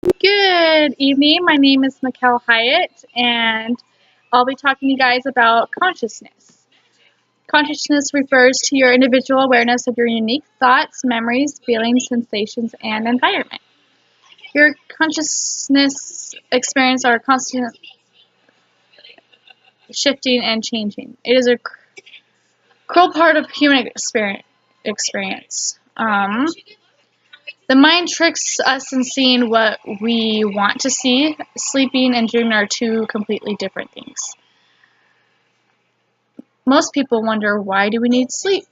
Good evening. My name is Mikkel Hyatt, and I'll be talking to you guys about consciousness. Consciousness refers to your individual awareness of your unique thoughts, memories, feelings, sensations, and environment. Your consciousness experience are constant shifting and changing. It is a crucial part of human experience. The mind tricks us in seeing what we want to see. Sleeping and dreaming are two completely different things. Most people wonder, why do we need sleep?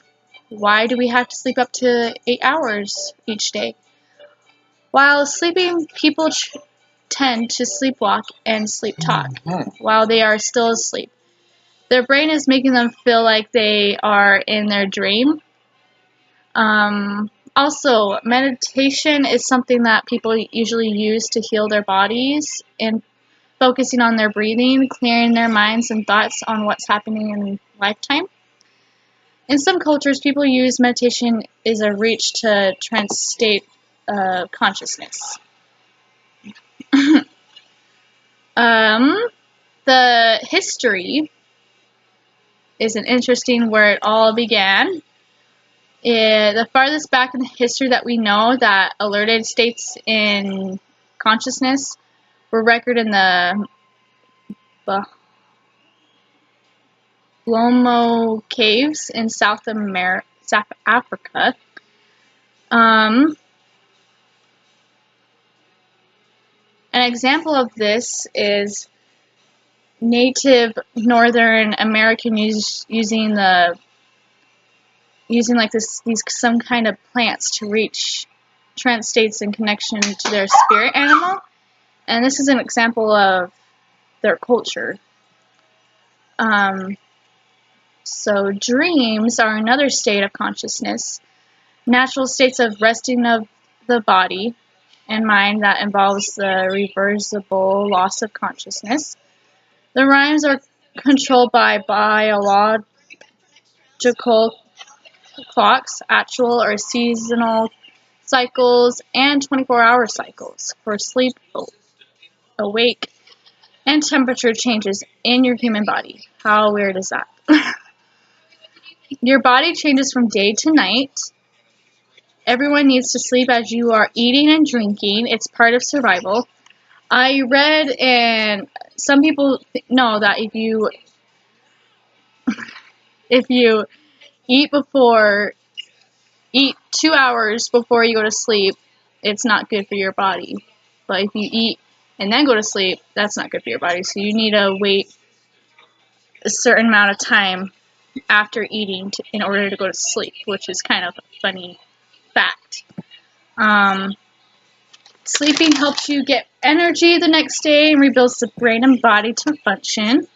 Why do we have to sleep up to 8 hours each day? While sleeping, people tend to sleepwalk and sleep talk while they are still asleep. Their brain is making them feel like they are in their dream. Also, meditation is something that people usually use to heal their bodies and focusing on their breathing, clearing their minds and thoughts on what's happening in lifetime. In some cultures, people use meditation as a reach to trance state consciousness. The history is an interesting where it all began. The farthest back in history that we know that alerted states in consciousness were recorded in the Lomo caves in South Africa. An example of this is Native Northern American using like these some kind of plants to reach trance states in connection to their spirit animal, and this is an example of their culture. So dreams are another state of consciousness, natural states of resting of the body and mind that involves the reversible loss of consciousness. The rhymes are controlled by biological clocks, actual or seasonal cycles, and 24-hour cycles for sleep, awake, and temperature changes in your human body. How weird is that? Your body changes from day to night. Everyone needs to sleep as you are eating and drinking. It's part of survival. I read, and some people know that if you eat 2 hours before you go to sleep, it's not good for your body. But if you eat and then go to sleep, that's not good for your body. So you need to wait a certain amount of time after eating in order to go to sleep, which is kind of a funny fact. Sleeping helps you get energy the next day and rebuilds the brain and body to function.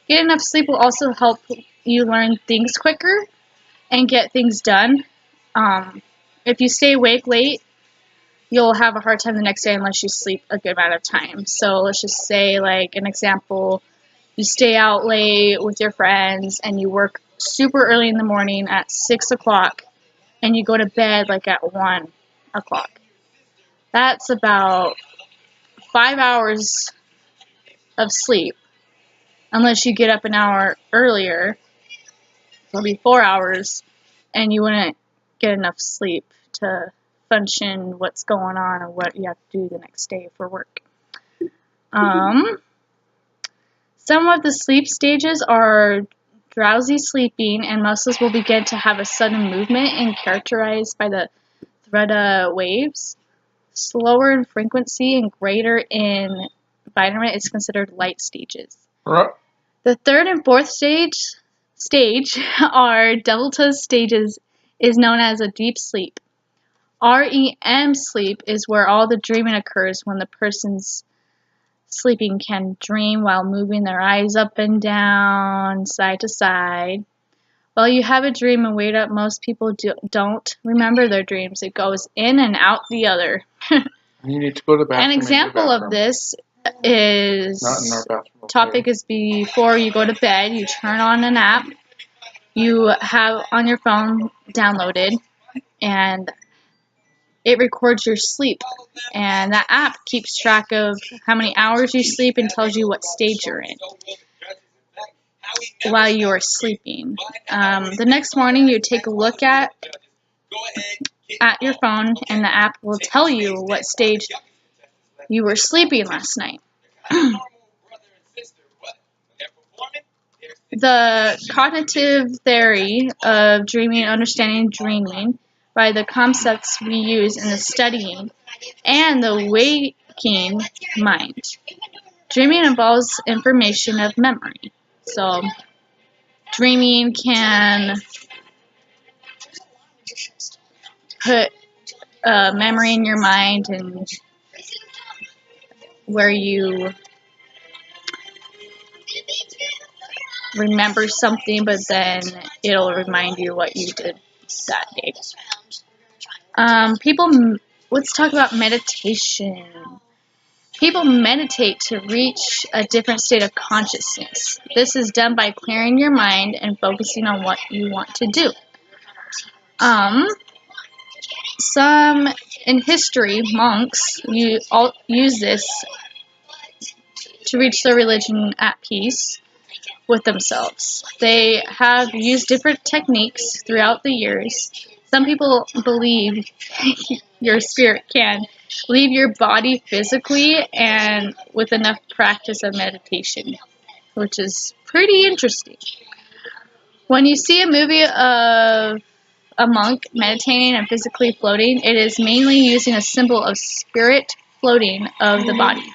Get enough sleep will also help you learn things quicker and get things done. If you stay awake late, you'll have a hard time the next day unless you sleep a good amount of time. So let's just say, like an example, you stay out late with your friends and you work super early in the morning at 6 o'clock and you go to bed like at 1 o'clock. That's about 5 hours of sleep. Unless you get up an hour earlier, it'll be 4 hours, and you wouldn't get enough sleep to function what's going on or what you have to do the next day for work. Some of the sleep stages are drowsy sleeping, and muscles will begin to have a sudden movement and characterized by the theta waves. Slower in frequency and greater in environment is considered light stages. The third and fourth stage are delta stages, is known as a deep sleep. REM sleep is where all the dreaming occurs when the person's sleeping can dream while moving their eyes up and down, side to side. While you have a dream and wake up, most people don't remember their dreams. It goes in and out the other. You need to go to the bathroom. An example of this is Not in our bathroom. Okay. topic is before you go to bed, you turn on an app you have on your phone downloaded, and it records your sleep. And that app keeps track of how many hours you sleep and tells you what stage you're in while you're sleeping. The next morning, you take a look at your phone, and the app will tell you what stage you were sleeping last night. The cognitive theory of dreaming and understanding dreaming by the concepts we use in the studying and the waking mind. Dreaming involves information of memory. So, dreaming can put a memory in your mind and where you remember something, but then it'll remind you what you did that day. Let's talk about meditation. People meditate to reach a different state of consciousness. This is done by clearing your mind and focusing on what you want to do. Some in history, monks use this to reach their religion at peace with themselves. They have used different techniques throughout the years. Some people believe your spirit can leave your body physically and with enough practice of meditation, which is pretty interesting. When you see a movie of a monk meditating and physically floating, it is mainly using a symbol of spirit floating of the body.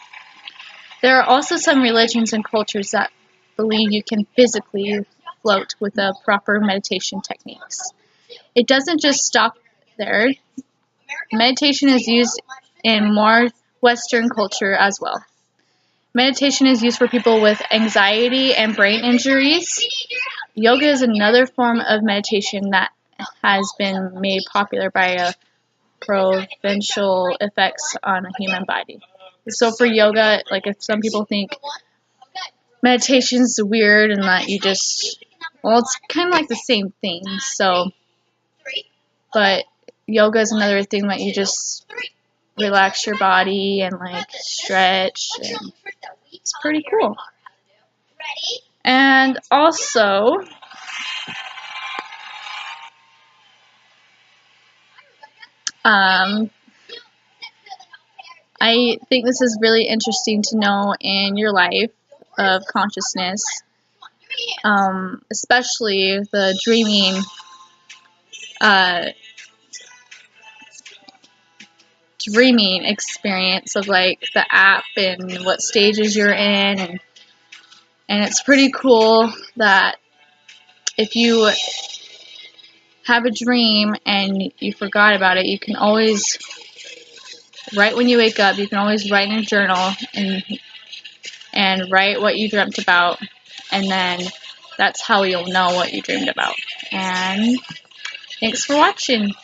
There are also some religions and cultures that believe you can physically float with the proper meditation techniques. It doesn't just stop there. Meditation is used in more Western culture as well. Meditation is used for people with anxiety and brain injuries. Yoga is another form of meditation that has been made popular by providential effects on a human body. So for yoga, like if some people think meditation's weird and that you just, well, it's kind of like the same thing. So, but yoga is another thing that you just relax your body and like stretch, and it's pretty cool. And also, I think this is really interesting to know in your life of consciousness, especially the dreaming experience of like the app and what stages you're in, and it's pretty cool that if you have a dream and you forgot about it, you can always, right when you wake up, you can always write in a journal and write what you dreamt about, and then that's how you'll know what you dreamed about. And thanks for watching.